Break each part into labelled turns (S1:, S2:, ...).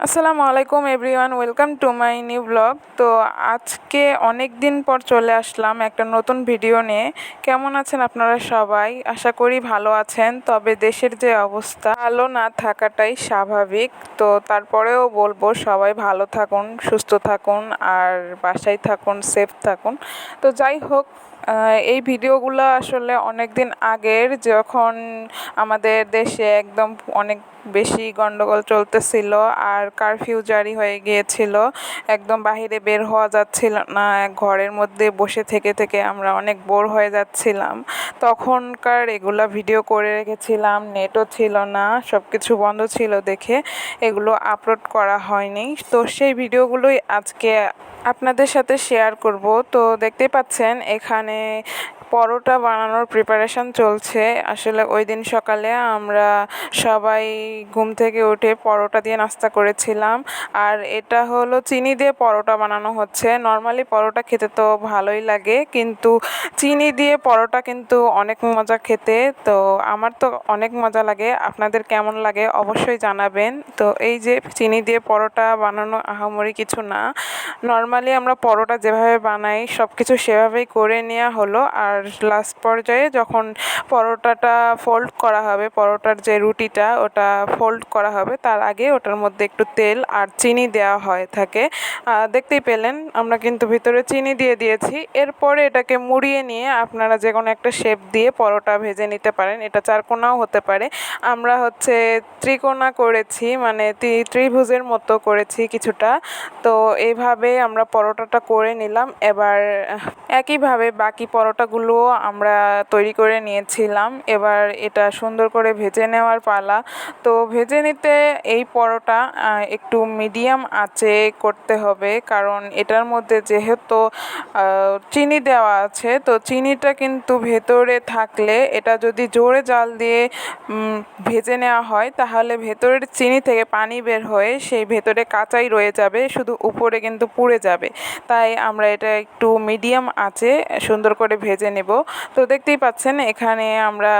S1: আসসালামু আলাইকুম everyone, welcome to my new blog. তো আজকে অনেক দিন পর চলে আসলাম একটা নতুন ভিডিও নিয়ে। কেমন আছেন আপনারা সবাই? আশা করি ভালো আছেন। তবে দেশের যে অবস্থা, ভালো না থাকাটাই স্বাভাবিক। তো তারপরেও বলবো সবাই ভালো থাকুন, সুস্থ থাকুন, আর বাসায় থাকুন, সেফ থাকুন। তো যাই হোক, এই ভিডিওগুলো আসলে অনেক দিন আগের, যখন আমাদের দেশে একদম অনেক বেশি গন্ডগোল চলতেছিল আর কারফিউ জারি হয়ে গিয়েছিল। একদম বাহিরে বের হওয়া যাচ্ছিল না, ঘরের মধ্যে বসে থেকে থেকে আমরা অনেক বোর হয়ে যাচ্ছিলাম। তখনকার এগুলা ভিডিও করে রেখেছিলাম, নেটও ছিল না, সব কিছু বন্ধ ছিল দেখে এগুলো আপলোড করা হয়নি। তো সেই ভিডিওগুলোই আজকে আপনাদের সাথে শেয়ার করব। তো দেখতেই পাচ্ছেন এখানে পরোটা বানানোর প্রিপারেশন চলছে। আসলে ওই দিন সকালে আমরা সবাই ঘুম থেকে উঠে পরোটা দিয়ে নাস্তা করেছিলাম। আর এটা হলো চিনি দিয়ে পরোটা বানানো হচ্ছে। নর্মালি পরোটা খেতে তো ভালোই লাগে, কিন্তু চিনি দিয়ে পরোটা কিন্তু অনেক মজা খেতে। তো আমার তো অনেক মজা লাগে, আপনাদের কেমন লাগে অবশ্যই জানাবেন। তো এই যে চিনি দিয়ে পরোটা বানানো আহামরি কিছু না, নর্মালি আমরা পরোটা যেভাবে বানাই সব কিছু সেভাবেই করে নেওয়া হলো। আর লাস্ট পর্যায়ে যখন পরোটাটা ফোল্ড করা হবে, পরোটার যে রুটিটা ওটা ফোল্ড করা হবে, তার আগে ওটার মধ্যে একটু তেল আর চিনি দেওয়া হয় থাকে। দেখতেই পেলেন আমরা কিন্তু ভিতরে চিনি দিয়ে দিয়েছি। এরপরে এটাকে মুড়িয়ে নিয়ে আপনারা যে কোনো একটা শেপ দিয়ে পরোটা ভেজে নিতে পারেন। এটা চারকোনাও হতে পারে। আমরা ত্রিকোণা করেছি, মানে ত্রিভুজের মতো করেছি কিছুটা। তো এইভাবে আমরা পরোটাটা করে নিলাম। এবার একইভাবে বাকি পরোটাগুলোও আমরা তৈরি করে নিয়েছিলাম। এবার এটা সুন্দর করে ভেজে নেওয়ার পালা। তো ভেজে নিতে এই পরোটা একটু মিডিয়াম আঁচে করতে হবে, কারণ এটার মধ্যে যেহেতু চিনি দেওয়া আছে, তো চিনিটা কিন্তু ভেতরে থাকলে এটা যদি জোরে জাল দিয়ে ভেজে নেওয়া হয় তাহলে ভেতরের চিনি থেকে পানি বের হয়ে সেই ভেতরে কাঁচাই রয়ে যাবে, শুধু উপরে কিন্তু পুড়ে যাবে। তাই আমরা এটা একটু মিডিয়াম আঁচে সুন্দর করে ভেজে নেব। তো দেখতেই পাচ্ছেন এখানে আমরা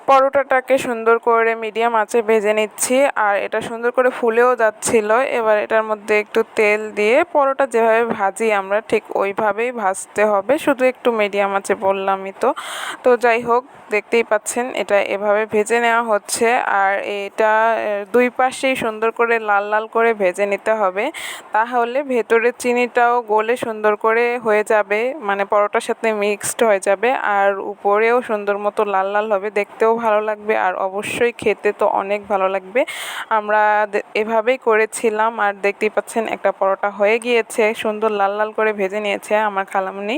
S1: পরোটাটাকে সুন্দর করে মিডিয়াম আঁচে ভেজে নিচ্ছি, আর এটা সুন্দর করে ফুলেও যাচ্ছিল। এবার এটার মধ্যে একটু তেল দিয়ে পরোটা যেভাবে ভাজি আমরা ঠিক ওইভাবেই ভাজতে হবে, শুধু একটু মিডিয়াম আঁচে বললামই তো। তো যাই হোক, দেখতেই পাচ্ছেন এটা এভাবে ভেজে নেওয়া হচ্ছে। আর এটা দুই পাশেই সুন্দর করে লাল লাল করে ভেজে নিতে হবে, তাহলে ভেতরের চিনিটাও গলে সুন্দর করে হয়ে যাবে, মানে পরোটার সাথে মিক্সড হয়ে যাবে। আর উপরেও সুন্দর মতো লাল লাল হবে, দেখতেও ভালো লাগবে, আর অবশ্যই খেতে তো অনেক ভালো লাগবে। আমরা এভাবেই করেছিলাম। আর দেখতেই পাচ্ছেন একটা পরোটা হয়ে গিয়েছে, সুন্দর লাল লাল করে ভেজে নিয়েছে আমার খালামণি।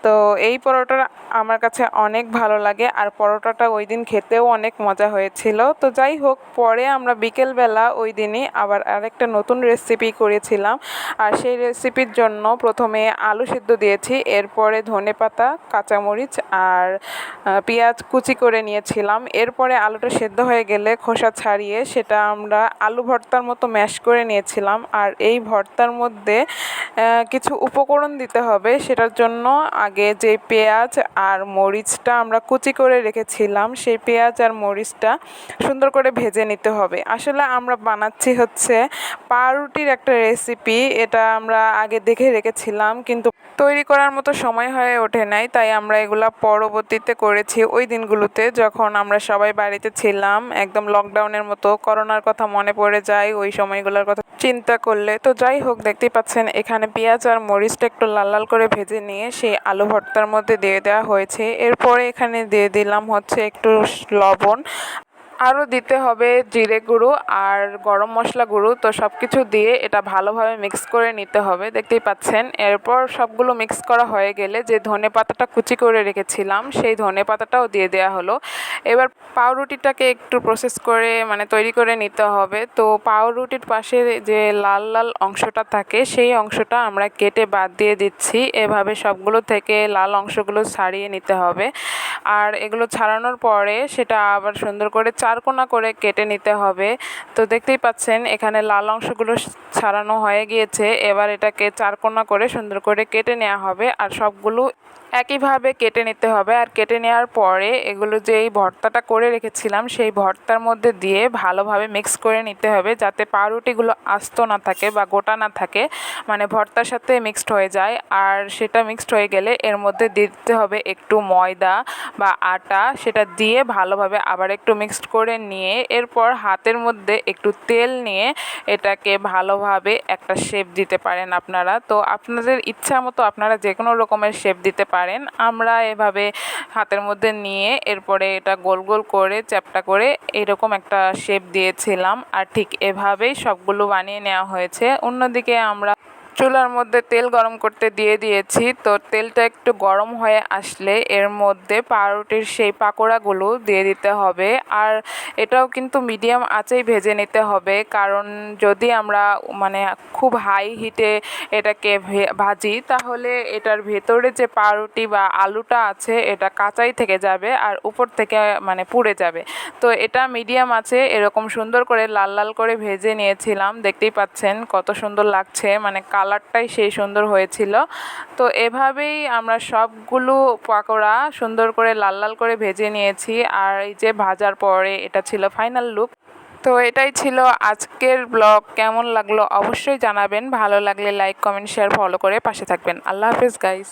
S1: তো এই পরোটা আমার কাছে অনেক ভালো লাগে, আর পরোটাটা ওই দিন খেতেও অনেক মজা হয়েছিল। তো যাই হোক, পরে আমরা বিকেলবেলা ওই দিনই আবার আরেকটা নতুন রেসিপি করেছিলাম। আর সেই রেসিপির জন্য প্রথমে আলু সিদ্ধ দিয়েছি, এরপরে ধনেপাতা, কাঁচামরিচ আর পেঁয়াজ কুচি করে নিয়েছিলাম। এরপরে আলুটা সেদ্ধ হয়ে গেলে খোসা ছাড়িয়ে সেটা আমরা আলু ভর্তার মতো ম্যাশ করে নিয়েছিলাম। আর এই ভর্তার মধ্যে কিছু উপকরণ দিতে হবে। সেটার জন্য আগে যে পেঁয়াজ আর মরিচটা আমরা কুচি করে রেখেছিলাম, সেই পেঁয়াজ আর মরিচটা সুন্দর করে ভেজে নিতে হবে। আসলে আমরা বানাচ্ছি পাউরুটির একটা রেসিপি। এটা আমরা আগে দেখে রেখেছিলাম, কিন্তু তৈরি করার মতো সময় হয়ে ওঠে নাই, তাই আমরা এগুলা পরবর্তীতে করেছি ওই দিনগুলোতে যখন আমরা সবাই বাড়িতে ছিলাম। একদম লকডাউনের মতো, করোনার কথা মনে পড়ে যায় ওই সময়গুলোর কথা চিন্তা করলে। তো যাই হোক, দেখতেই পাচ্ছেন এখানে পেঁয়াজ আর মরিচটা একটু লাল লাল করে ভেজে নিয়ে সেই আলু ভর্তার মধ্যে দিয়ে দেওয়া হয়েছে। এরপরে এখানে দিয়ে দিলাম একটু লবণ, আরও দিতে হবে জিরে গুঁড়ো আর গরম মশলা গুঁড়ো। তো সব কিছু দিয়ে এটা ভালোভাবে মিক্স করে নিতে হবে, দেখতেই পাচ্ছেন। এরপর সবগুলো মিক্স করা হয়ে গেলে যে ধনেপাতাটা কুচি করে রেখেছিলাম সেই ধনেপাতাটাও দিয়ে দেওয়া হলো। এবার পাউরুটিটাকে একটু প্রসেস করে, মানে তৈরি করে নিতে হবে। তো পাউরুটির পাশে যে লাল লাল অংশটা থাকে সেই অংশটা আমরা কেটে বাদ দিয়ে দিচ্ছি। এভাবে সবগুলো থেকে লাল অংশগুলো ছাড়িয়ে নিতে হবে। আর এগুলো ছাড়ানোর পরে সেটা আবার সুন্দর করে চারকোনা করে কেটে নিতে হবে। তো দেখতেই পাচ্ছেন এখানে লাল অংশগুলো ছাড়ানো হয়ে গিয়েছে। এবার এটাকে চারকোনা করে সুন্দর করে কেটে নেওয়া হবে আর সবগুলো একইভাবে কেটে নিতে হবে। আর কেটে নেওয়ার পরে এগুলো যে এই ভর্তাটা করে রেখেছিলাম সেই ভর্তার মধ্যে দিয়ে ভালোভাবে মিক্স করে নিতে হবে, যাতে পাউরুটিগুলো আস্ত না থাকে বা গোটা না থাকে, মানে ভর্তার সাথে মিক্সড হয়ে যায়। আর সেটা মিক্সড হয়ে গেলে এর মধ্যে দিতে হবে একটু ময়দা বা আটা, সেটা দিয়ে ভালোভাবে আবার একটু মিক্সড করে নিয়ে এরপর হাতের মধ্যে একটু তেল নিয়ে এটাকে ভালোভাবে একটা শেপ দিতে পারেন আপনারা। তো আপনাদের ইচ্ছা মতো আপনারা যে কোনো রকমের শেপ দিতে পারেন। আমরা এভাবে হাতের মধ্যে নিয়ে এরপরে এটা গোল গোল করে চ্যাপ্টা করে এরকম একটা শেপ দিয়েছিলাম। আর ঠিক এভাবেই সবগুলো বানিয়ে নেওয়া হয়েছে। অন্যদিকে আমরা চুলার মধ্যে তেল গরম করতে দিয়ে দিয়েছি। তো তেলটা একটু গরম হয়ে আসলে এর মধ্যে পাউরুটির সেই পাকোড়াগুলো দিয়ে দিতে হবে। আর এটাও কিন্তু মিডিয়াম আঁচেই ভেজে নিতে হবে, কারণ যদি আমরা মানে খুব হাই হিটে এটাকে ভাজি তাহলে এটার ভেতরে যে পাউরুটি বা আলুটা আছে এটা কাঁচাই থেকে যাবে আর উপর থেকে মানে পুড়ে যাবে। তো এটা মিডিয়াম আছে এরকম সুন্দর করে লাল লাল করে ভেজে নিয়েছিলাম। দেখতেই পাচ্ছেন কত সুন্দর লাগছে, মানে কালারটাই সেই সুন্দর হয়েছিল। তো এভাবেই আমরা সবগুলো পাকোড়া সুন্দর করে লাল লাল করে ভেজে নিয়েছি। আর এই যে ভাজার পরে এটা ছিল ফাইনাল লুক। তো এটাই ছিল আজকের ব্লগ। কেমন লাগলো অবশ্যই জানাবেন। ভালো লাগলে লাইক কমেন্ট শেয়ার ফলো করে পাশে থাকবেন। আল্লাহ হাফেজ গাইস।